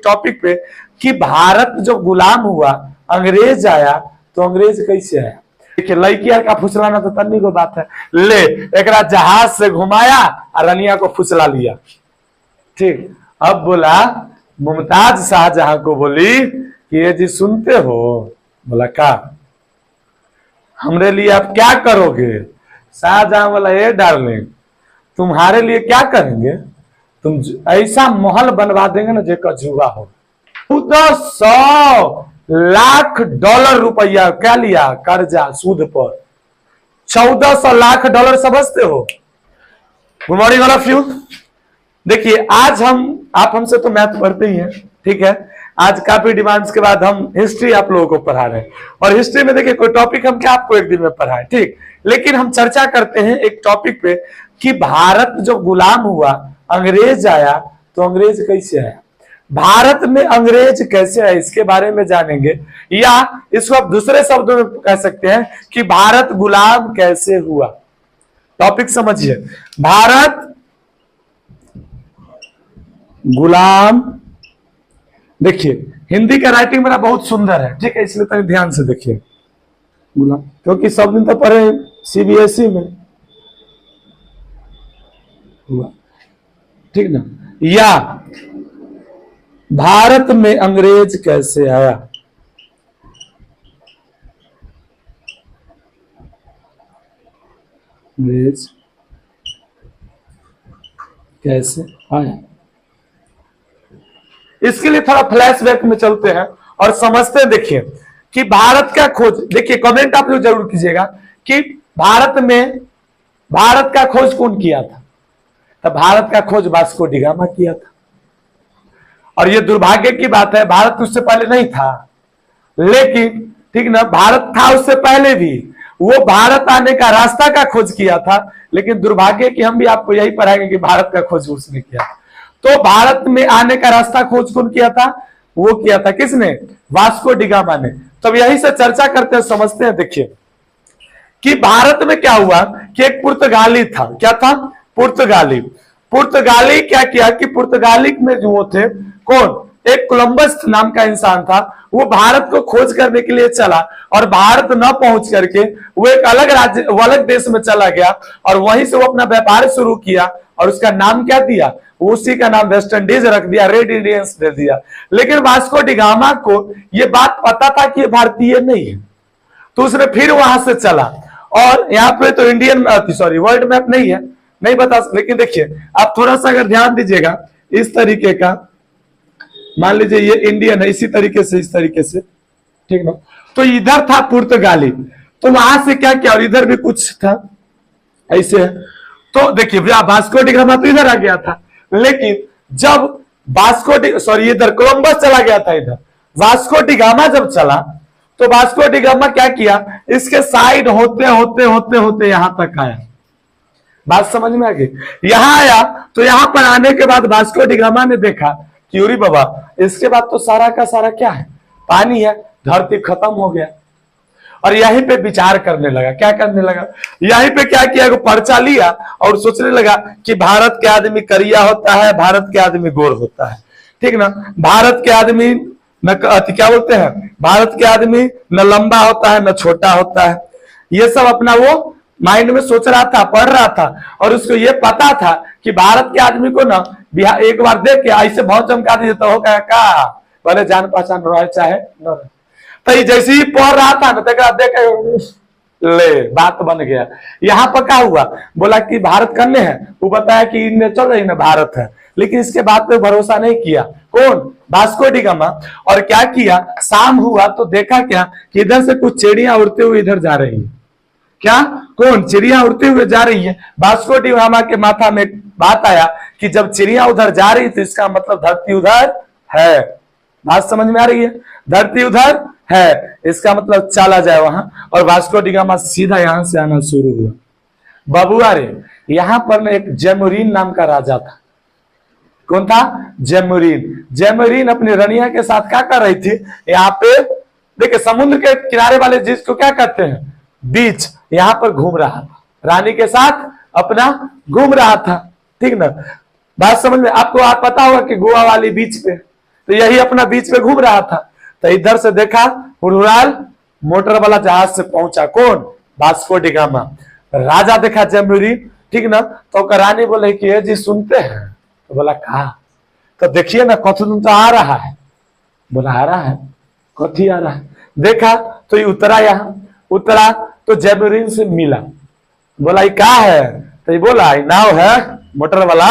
Topic पे कि भारत जब गुलाम हुआ, अंग्रेज आया, तो अंग्रेज कैसे आया। देखिए लड़किया का फुसलाना तो तन्नी को बात है, ले एक जहाज से घुमाया और रनिया को फुसला लिया। ठीक, अब बोला मुमताज शाहजहां को बोली कि ये जी सुनते हो। बोला क्या, हमरे लिए आप क्या करोगे। शाहजहां बोला ये डार्लिंग तुम्हारे लिए क्या करेंगे, तुम ऐसा महल बनवा देंगे ना जेका जुआ हो। 1400 लाख डॉलर रुपया क्या लिया कर्जा सूद पर, 1400 लाख डॉलर समझते हो। Good morning all of you. देखिए आज आप हमसे तो मैथ पढ़ते ही हैं, ठीक है। आज काफी डिमांड्स के बाद हम हिस्ट्री आप लोगों को पढ़ा रहे हैं, और हिस्ट्री में देखिए कोई टॉपिक हम क्या आपको एक दिन में पढ़ाएं, ठीक। लेकिन हम चर्चा करते हैं एक टॉपिक पे कि भारत जब गुलाम हुआ, अंग्रेज आया, तो अंग्रेज कैसे आया। भारत में अंग्रेज कैसे आए इसके बारे में जानेंगे, या इसको आप दूसरे शब्दों में कह सकते हैं कि भारत गुलाम कैसे हुआ। टॉपिक समझिए, भारत गुलाम। देखिए हिंदी का राइटिंग मेरा बहुत सुंदर है, ठीक है, इसलिए तनी ध्यान से देखिए गुलाम, क्योंकि सब दिन तो पढ़े सीबीएसई में, ठीक ना। या भारत में अंग्रेज कैसे आया, अंग्रेज कैसे आया, इसके लिए थोड़ा फ्लैशबैक में चलते हैं और समझते हैं। देखिए कि भारत का खोज, देखिए कमेंट आप लोग जरूर कीजिएगा कि भारत का खोज कौन किया था। तो भारत का खोज वास्को डी गामा किया था, और ये दुर्भाग्य की बात है भारत उससे पहले नहीं था, लेकिन ठीक ना, भारत था उससे पहले भी, वो भारत आने का रास्ता का खोज किया था। लेकिन दुर्भाग्य कि हम भी आपको यही पढ़ाएंगे कि भारत का खोज उसने किया। तो भारत में आने का रास्ता खोज कौन किया था, वो किया था किसने, वास्को डी गामा ने। तब यही से चर्चा करते हैं, समझते हैं। देखिए कि भारत में क्या हुआ कि एक पुर्तगाली था, क्या था, पुर्तगाली क्या किया कि पुर्तगाली में जो वो थे कौन, एक कोलंबस नाम का इंसान था, वो भारत को खोज करने के लिए चला, और भारत न पहुंच करके वो एक अलग राज्य, अलग देश में चला गया, और वहीं से वो अपना व्यापार शुरू किया, और उसका नाम क्या दिया, उसी का नाम वेस्ट इंडीज रख दिया, रेड इंडियंस दे दिया। लेकिन वास्को डी गामा को ये बात पता था कि ये भारतीय नहीं है, तो उसने फिर वहां से चला, और यहाँ पे तो इंडियन वर्ल्ड मैप नहीं है, नहीं बता। लेकिन देखिए आप थोड़ा सा अगर ध्यान दीजिएगा, इस तरीके का मान लीजिए ये इंडियन है, इसी तरीके से, इस तरीके से, ठीक ना। तो इधर था पुर्तगाली, तो वहां से क्या किया, और इधर भी कुछ था ऐसे। तो देखिए वास्को डी गामा तो इधर आ गया था, लेकिन जब इधर कोलंबस चला गया था, इधर वास्को डी गामा जब चला, तो वास्को डी गामा क्या किया, इसके साइड होते होते होते होते यहां तक आया। बात समझ में आ गई। यहां आया तो यहां पर आने के बाद वास्को डी गामा ने देखा कि अरे बाबा, इसके बाद तो सारा का सारा क्या है, पानी है, धरती खत्म हो गया। और यहीं पे विचार करने लगा, क्या करने लगा, यहीं पे क्या किया, पर्चा लिया और सोचने लगा कि भारत के आदमी करिया होता है, भारत के आदमी गोर होता है, ठीक ना। भारत के आदमी न क्या बोलते हैं, भारत के आदमी न लंबा होता है न छोटा होता है। ये सब अपना वो माइंड में सोच रहा था, पढ़ रहा था, और उसको ये पता था कि भारत के आदमी को ना एक बार देख के ऐसे बहुत चमका दीजिए तो हो क्या, पहले जान पहचान रहे चाहे न रहे। तो जैसे ही पढ़ रहा था ना, देख ले बात बन गया। यहाँ पर क्या हुआ, बोला कि भारत करने हैं, वो बताया कि इनमें चल रही ना भारत है, लेकिन इसके बाद पे भरोसा नहीं किया। कौन, वास्को डी गामा। और क्या किया, शाम हुआ तो देखा क्या कि इधर से कुछ चिड़िया उड़ते हुए इधर जा रही है। क्या, कौन, चिड़िया उड़ते हुए जा रही है। वास्को डी गामा के माथा में बात आया कि जब चिड़िया उधर जा रही तो इसका मतलब धरती उधर है। बात समझ में आ रही है, धरती उधर है, इसका मतलब चला जाए वहां। और वास्को डी गामा सीधा यहां से आना शुरू हुआ। बबुआ रे, यहां पर ना एक जेमुरीन नाम का राजा था। कौन था, जेमुरीन। जेमुरीन अपनी रनिया के साथ क्या कर रही थी, यहाँ पे देखिए समुद्र के किनारे वाले जिसको क्या कहते हैं, बीच, यहां पर घूम रहा था, रानी के साथ अपना घूम रहा था, ठीक ना। बात समझ में, आपको पता होगा कि गोवा वाली बीच पे तो यही अपना बीच में घूम रहा था। तो इधर से देखा हुरहुराल मोटर वाला जहाज से पहुंचा, कौन? Vasco D gamma. राजा देखा जयमरीन, ठीक ना, तो रानी बोले कि ये जी सुनते हैं? तो बोला कहा? तो देखिए ना कथुन तो आ रहा है। बोला आ रहा है, कथी आ रहा है? देखा तो ये उतरा, यहाँ उतरा तो जयमरीन से मिला। बोला ये क्या है? तो ये बोला नाव है मोटर वाला,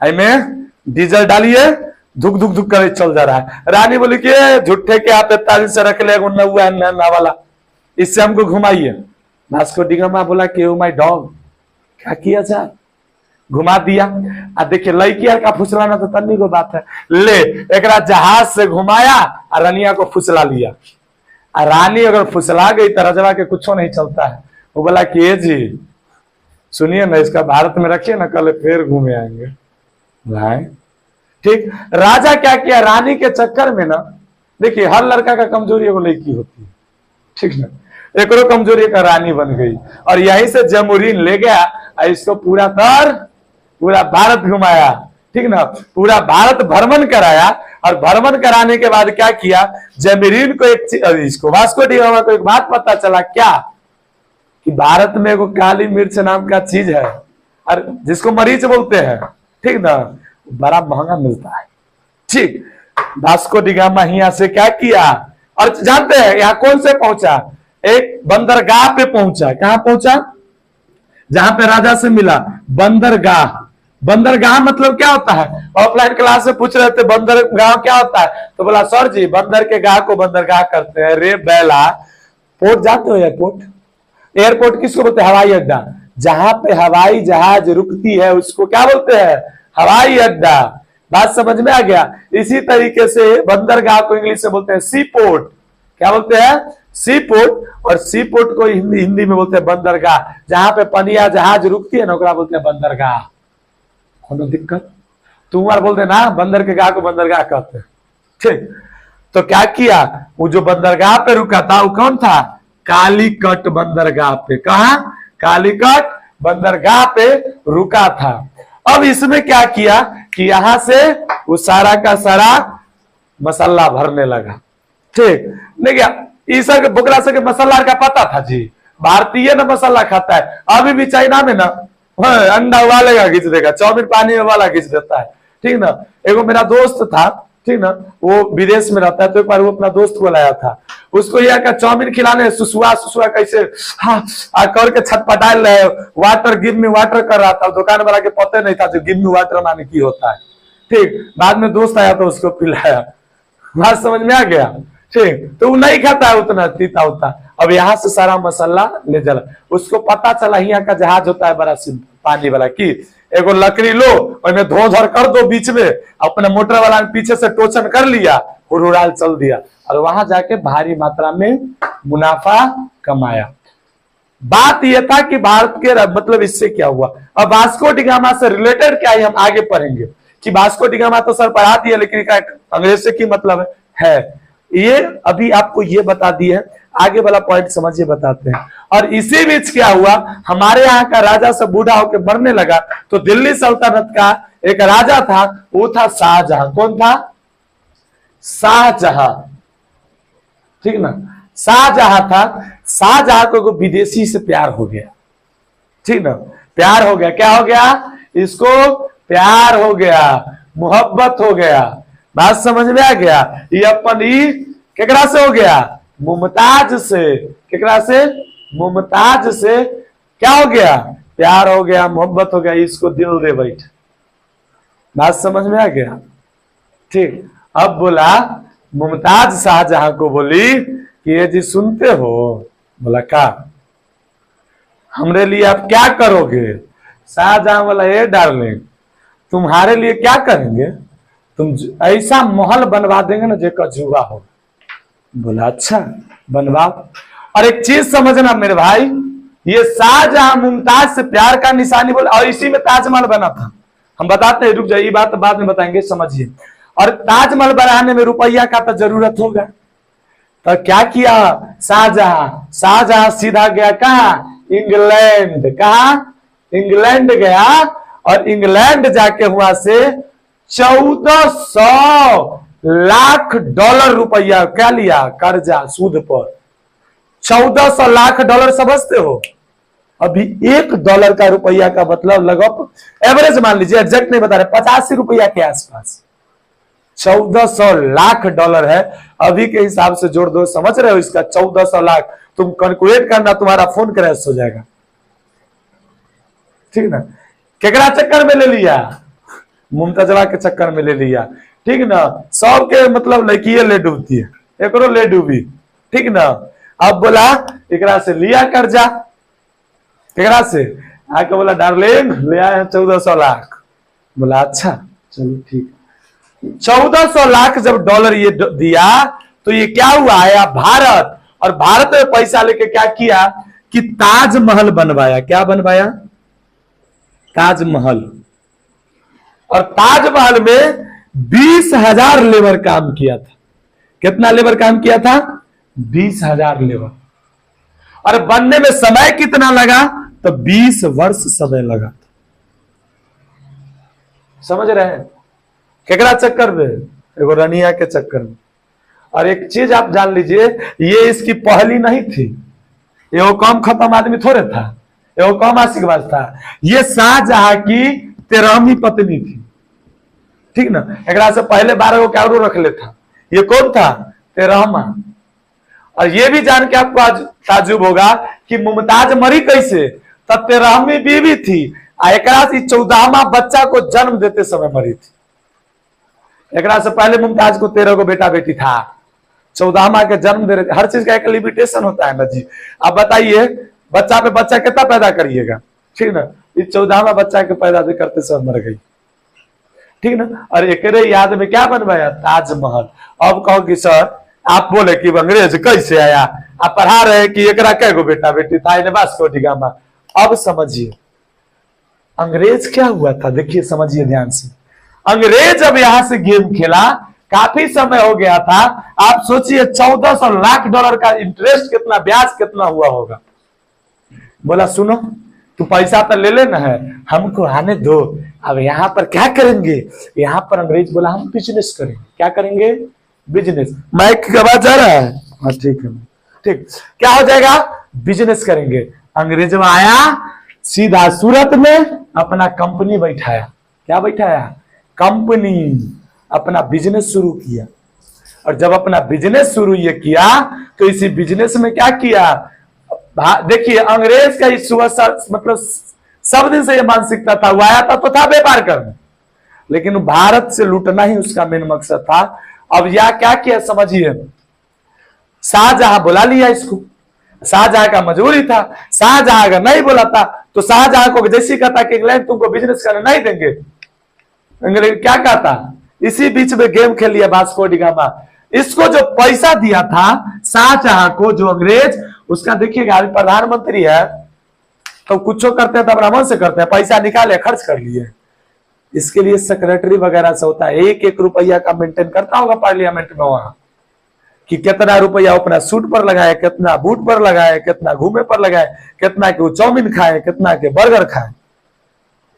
आई में डीजल डालिए, धुक धुक धुक कर चल जा रहा है। रानी बोली कि झूठे के आप 43 से रख ले ना वाला, इससे हमको घुमाइए। वास्को डी गामा बोला कि ओ माय डॉग, क्या किया जाए? घुमा दिया। आ देखिए लड़की का फुसलाना तो तन्नी को बात है, ले एक जहाज से घुमाया और रानिया को फुसला लिया। और रानी अगर फुसला गई तो रजवा के कुछ नहीं चलता है। वो बोला कि ये जी सुनिए ना, इसका भारत में रखिए ना, कल फिर घूमे आएंगे भाई। ठीक, राजा क्या किया, रानी के चक्कर में ना, देखिए हर लड़का का कमजोरी एगो लड़की होती है, ठीक ना, एक कमजोरी का रानी बन गई। और यहीं से जयमरीन ले गया और इसको पूरा भारत घुमाया, ठीक ना, पूरा भारत भ्रमण कराया। और भ्रमण कराने के बाद क्या किया, जयमरीन को इसको वास्को डी गामा को एक बात पता चला, क्या कि भारत में एगो काली मिर्च नाम का चीज है, और जिसको मरीच बोलते हैं, ठीक ना, बड़ा महंगा मिलता है। ठीक, वास्को डी गामा यहाँ से क्या किया, और जानते हैं यहाँ कौन से पहुंचा? एक बंदरगाह पे पहुंचा। कहां पहुंचा? जहां पे राजा से मिला, बंदरगाह। बंदरगाह मतलब क्या होता है? ऑफलाइन क्लास में पूछ रहे थे बंदरगाह क्या होता है, तो बोला सर जी बंदर के गाह को बंदरगाह करते हैं। रे बैला, पोर्ट जाते हो? एयरपोर्ट, एयरपोर्ट किसको बोलते हैं? हवाई अड्डा। जहां पे हवाई जहाज रुकती है उसको क्या बोलते हैं? हवाई अड्डा। बात समझ में आ गया? इसी तरीके से बंदरगाह को इंग्लिश में बोलते हैं सी पोर्ट। क्या बोलते हैं? सी पोर्ट। और सी पोर्ट को हिंदी में बोलते हैं बंदरगाह। जहां पे पनिया जहाज रुकती है ना, ओकरा बोलते हैं बंदरगाह। कोनो दिक्कत? तुम बोलते ना बंदर के गाह को बंदरगाह कहते हैं। ठीक, तो क्या किया, वो जो बंदरगाह पे रुका था वो कौन था? कालीकट बंदरगाह पे। कहा? कालीकट बंदरगाह पे रुका था। अब इसमें क्या किया कि यहां से वो सारा का सारा मसाला भरने लगा। ठीक, नहीं क्या ईसा के बोकरा से के मसाला का पता था जी? भारतीय ना मसाला खाता है। अभी भी चाइना में ना अंडा उबालेगा खींच देगा, चाउमीन पानी में वाला खींच देता है, ठीक ना। एगो मेरा दोस्त था, ठीक ना, वो विदेश में रहता है, तो एक बार वो अपना दोस्त को लाया था, उसको यह का चाउमीन खिलाने सुसुआ कैसे हाँ करके छटपटा रहे, वाटर गिव मी वाटर कर रहा था। दुकान वाला के पता नहीं था जो गिव मी वाटर माने की होता है। ठीक, बाद में दोस्त आया तो उसको पिलाया, बात समझ में आ गया। ठीक, तो वो नहीं खाता है उतना तीता होता। अब यहाँ से सारा मसाला ले चला, उसको पता चला यहाँ का जहाज होता है बड़ा सिंपल पानी वाला, की एगो लकड़ी लो, उसमें धो धर कर दो बीच में, अपने मोटर वाला पीछे से टोचन कर लिया, हुरहुराल चल दिया, और वहां जाके भारी मात्रा में मुनाफा कमाया। बात यह था कि भारत के मतलब इससे क्या हुआ। अब वास्को डी गामा से रिलेटेड क्या है हम आगे पढ़ेंगे कि वास्को डी गामा तो सर पढ़ा दिया, लेकिन अंग्रेज से की मतलब है ये अभी आपको ये बता दिए है, आगे वाला पॉइंट समझिए बताते हैं। और इसी बीच क्या हुआ, हमारे यहाँ का राजा सब बूढ़ा होकर मरने लगा, तो दिल्ली सल्तनत का एक राजा था, वो था शाहजहां। कौन था? शाहजहां, ठीक ना, शाहजहां था। शाहजहां को विदेशी से प्यार हो गया, ठीक ना, प्यार हो गया। क्या हो गया? इसको प्यार हो गया, मोहब्बत हो गया। बात समझ में आ गया? ये अपन केकरा से हो गया? मुमताज से। केकरा से? मुमताज से क्या हो गया? प्यार हो गया, मोहब्बत हो गया, इसको दिल दे बैठ। बात समझ में आ गया? ठीक, अब बोला मुमताज शाहजहां को बोली कि ये जी सुनते हो? बोला का? हमरे लिए आप क्या करोगे? शाहजहां बोला ए डार्लिंग, तुम्हारे लिए क्या करेंगे, तुम ऐसा महल बनवा देंगे ना जो जुआ हो। बोला अच्छा बनवाओ। और एक चीज समझना मेरे भाई, ये शाहजहां मुमताज से प्यार का निशानी बोला, और इसी में ताजमहल बना था। हम बताते हैं, रुक जाइए, बात बाद में बताएंगे, समझिए। और ताजमहल बनाने में रुपया का तो जरूरत होगा, तो क्या किया शाहजहां सीधा गया कहा? इंग्लैंड। कहा? इंग्लैंड गया, और इंग्लैंड जाके वहां से 1400 लाख डॉलर रुपया क्या लिया कर्जा सूद पर। 1400 लाख डॉलर समझते हो। अभी $1 का रुपया का मतलब लगभग एवरेज मान लीजिए, एग्जैक्ट नहीं बता रहे, 85 रुपया के आसपास 1400 लाख डॉलर है। अभी के हिसाब से जोड़ दो, समझ रहे हो इसका 1400 लाख। तुम कैलकुलेट करना, तुम्हारा फोन क्रैश हो जाएगा, ठीक ना। केकरा चक्कर में ले लिया, मुमताजवा के चक्कर में ले लिया, ठीक ना। सबके मतलब लड़किए ले डूबती है, एकरो ले डूबी, ठीक ना। अब बोला एकरा से लिया कर्जा, केकरा से आके बोला डार्लिंग ले आए हैं 1400 लाख। बोला अच्छा चलो ठीक। 1400 लाख जब डॉलर ये दिया तो ये क्या हुआ, आया भारत, और भारत में पैसा लेके क्या किया कि ताजमहल बनवाया। क्या बनवाया, ताजमहल। और ताजमहल में 20,000 लेबर काम किया था। कितना लेबर काम किया था, 20,000 लेबर। और बनने में समय कितना लगा, तो 20 वर्ष समय लगा था। समझ रहे हैं, केकरा चक्कर में, एगो रनिया के चक्कर में। और एक चीज आप जान लीजिए, ये इसकी पहली नहीं थी, ये कम खत्म आदमी थोड़े था, ये कम आशिकबाज था। ये शाहजहां की 13वीं पत्नी थी, ठीक ना। एकरा से पहले 12 को और रख ले था, ये कौन था, 13वां। और ये भी जान के आपको आज ताजुब होगा कि मुमताज मरी कैसे, तब 13वीं बीवी थी, एकरा से 14वां बच्चा को जन्म देते समय मरी थी। एकरा से पहले मुमताज को 13 को बेटा बेटी था, 14वां के जन्म दे रहे। हर चीज का एक लिमिटेशन होता है ना जी। अब बताइए बच्चा पे बच्चा कितना पैदा करिएगा, ठीक ना। इस 14वां बच्चा के पैदा करते समय मर गई, ठीक ना। और एकरे याद में क्या बनवाया, ताजमहल। अब कहो कि सर आप बोले कि अंग्रेज कैसे आया, आप पढ़ा रहे कि एकरा कैगो बेटा बेटी था, इन्हें वास्को डी गामा। अब समझिए अंग्रेज क्या हुआ था, देखिए समझिए ध्यान से। अंग्रेज अब यहां से गेम खेला, काफी समय हो गया था। आप सोचिए 1400 लाख डॉलर का इंटरेस्ट कितना, ब्याज कितना हुआ होगा। बोला सुनो तू पैसा तो ले लेना है, हमको आने दो, अब यहाँ पर क्या करेंगे। यहाँ पर अंग्रेज बोला हम बिजनेस करेंगे। क्या करेंगे, बिजनेस। माइक की आवाज आ रहा है, हाँ ठीक है, ठीक। क्या हो जाएगा, बिजनेस करेंगे। अंग्रेज में आया, सीधा सूरत में अपना कंपनी बैठाया। क्या बैठाया, कंपनी, अपना बिजनेस शुरू किया। और जब अपना बिजनेस शुरू ये किया तो इसी बिजनेस में क्या किया, देखिए अंग्रेज का इस मतलब सब दिन से ये मानसिकता था, वो आया था तो था व्यापार करना, लेकिन भारत से लूटना ही उसका मेन मकसद था। अब यह क्या किया समझिए, शाहजहां बुला लिया इसको, शाहजहां का मजबूरी था। शाहजहां अगर नहीं बोला था तो शाहजहां को जैसे कहता कि इंग्लैंड तुमको बिजनेस करने नहीं देंगे, अंग्रेज क्या कहता। इसी बीच में गेम खेल लिया वास्को डी गामा। इसको जो पैसा दिया था शाहजहां को, जो अंग्रेज, उसका देखिएगा प्रधानमंत्री है तो कुछ करते हैं तो ब्राह्मण से करते हैं, पैसा निकाले खर्च कर लिए। इसके लिए सेक्रेटरी वगैरह से होता है, 1-1 रुपया का मेंटेन करता होगा पार्लियामेंट में वहां, कि कितना रुपया अपना सूट पर लगाए, कितना बूट पर लगाए, कितना घूमे पर लगाए, कितना के वो चाउमीन खाए, कितना के बर्गर खाए।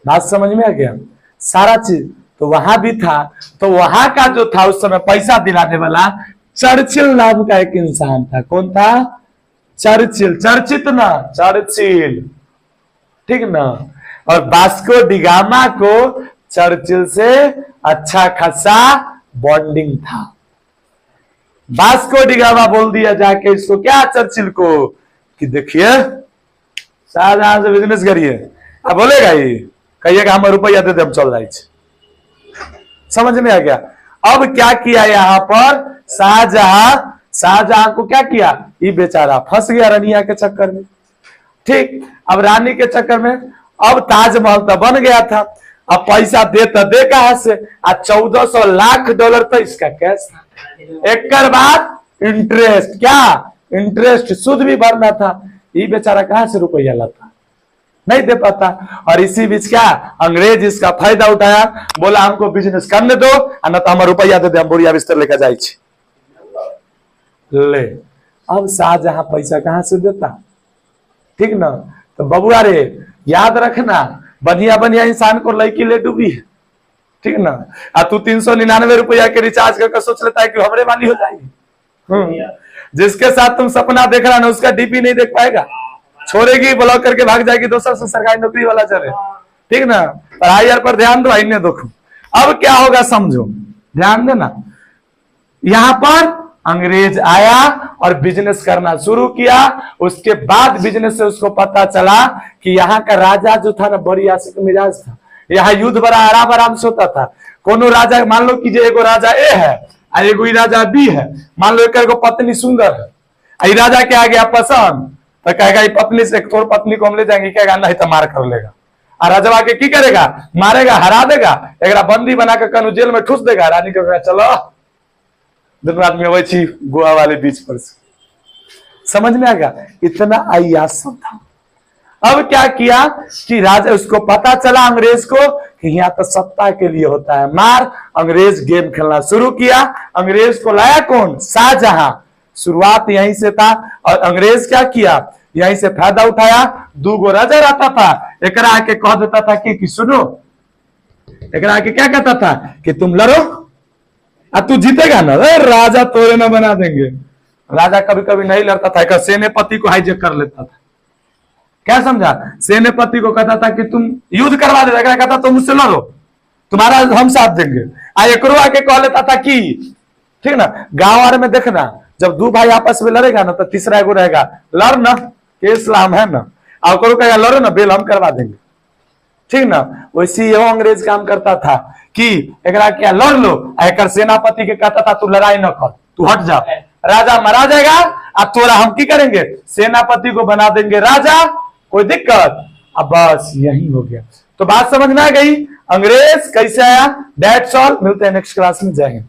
बात समझ में आ गया, सारा चीज तो वहां भी था। तो वहां का जो था उस समय पैसा दिलाने वाला चर्चिल नाम का एक इंसान था। कौन था, चर्चिल, चर्चित ना, चर्चिल, ठीक ना। और वास्को डी गामा को चर्चिल से अच्छा खासा बॉन्डिंग था। वास्को डी गामा बोल दिया जाके इसको, क्या चर्चिल को, कि देखिए शाहजहां से बिजनेस करिए। अब बोलेगा ये, कहिएगा हम रुपया दे दे हम चल जाए। समझ में आ गया। अब क्या किया यहाँ पर शाहजहां को क्या किया, ये बेचारा फंस गया रानिया के चक्कर में, ठीक। अब रानी के चक्कर में अब ताजमहल तो बन गया था, अब पैसा दे तो दे कहां से, आज 1400 लाख डॉलर तो इसका कैश था। एक बाद इंटरेस्ट, क्या इंटरेस्ट सूद भी भरना था, ये बेचारा कहां से रुपया लाता, नहीं दे पाता। और इसी बीच क्या अंग्रेज इसका फायदा उठाया, बोला हमको बिजनेस करने दो, न तो हम रुपया दे दे, हम बोरिया बिस्तर लेकर जाए। ले अब शाहजहां पैसा कहां से देता, ठीक ना। तो बबुआ रे याद रखना, बढ़िया बढ़िया इंसान को लड़की ले डूबी है, ठीक ना। तू 399 रुपया के रिचार्ज करके सोच लेता है कि हमरे वाली हो जाएगी। जिसके साथ तुम सपना देख रहा ना उसका डीपी नहीं देख पाएगा, छोड़ेगी, ब्लॉक करके भाग जाएगी, दूसरा से सरकारी नौकरी वाला चले, ठीक ना। पढ़ाई यार पर ध्यान दो, आईने देखो अब क्या होगा समझो, ध्यान देना। यहां पर अंग्रेज आया और बिजनेस करना शुरू किया। उसके बाद बिजनेस से उसको पता चला कि यहाँ का राजा जो था ना बड़ी आशिक मिजाज था, यहाँ युद्ध बड़ा आराम आराम से होता था। कोनो राजा, मान लो कि एगो राजा ए है और एगो राजा बी है, मान लो एक पत्नी सुंदर है, राजा के आ गया पसंद तो कहेगा पत्नी से थोड़ी पत्नी को हम ले जाएंगे, कहेगा नहीं तो मार कर लेगा। और राजवा के की करेगा, मारेगा, हरा देगा, एक बंदी बना कर कनु जेल में ठूस देगा। रानी को कहेगा चलो दोनों आदमी वही गोवा वाले बीच पर से, समझ में आ गया। इतना अय्याश सब था। अब क्या किया कि राजा, उसको पता चला अंग्रेज को कि यहाँ तो सत्ता के लिए होता है मार। अंग्रेज गेम खेलना शुरू किया। अंग्रेज को लाया कौन, शाहजहां। शुरुआत यहीं से था। और अंग्रेज क्या किया, यहीं से फायदा उठाया। दूगो राजा रहता था, एक आके कह देता था कि सुनो, एक आके क्या कहता था कि तुम लड़ो तू जीतेगा ना, राजा तोरे ना बना देंगे। राजा कभी कभी नहीं लड़ता था, सेनापति को हाईजेक कर लेता था। क्या समझा, सेनापति को कहता था कि तुम युद्ध करवा दे, कहता तुम मुझसे लड़ो, तुम्हारा हम साथ देंगे। एक आके कह लेता था कि, ठीक ना। गांव वाले में देखना, जब दो भाई आपस में लड़ेगा ना तो तीसरा एगो रहेगा, लड़ ना, के इस्लाम है ना, और कहेगा लड़ो ना, बेल हम करवा देंगे, ठीक ना। वैसे ये अंग्रेज काम करता था कि एकरा क्या लड़ लो, एक सेनापति के कहता था तू लड़ाई न कर, तू हट जा, राजा मारा जाएगा। अब तोरा हम की करेंगे, सेनापति को बना देंगे राजा, कोई दिक्कत। अब बस यही हो गया। तो बात समझ में आ गई, अंग्रेज कैसे आया। दैट्स ऑल, मिलते हैं नेक्स्ट क्लास में, जय हिंद।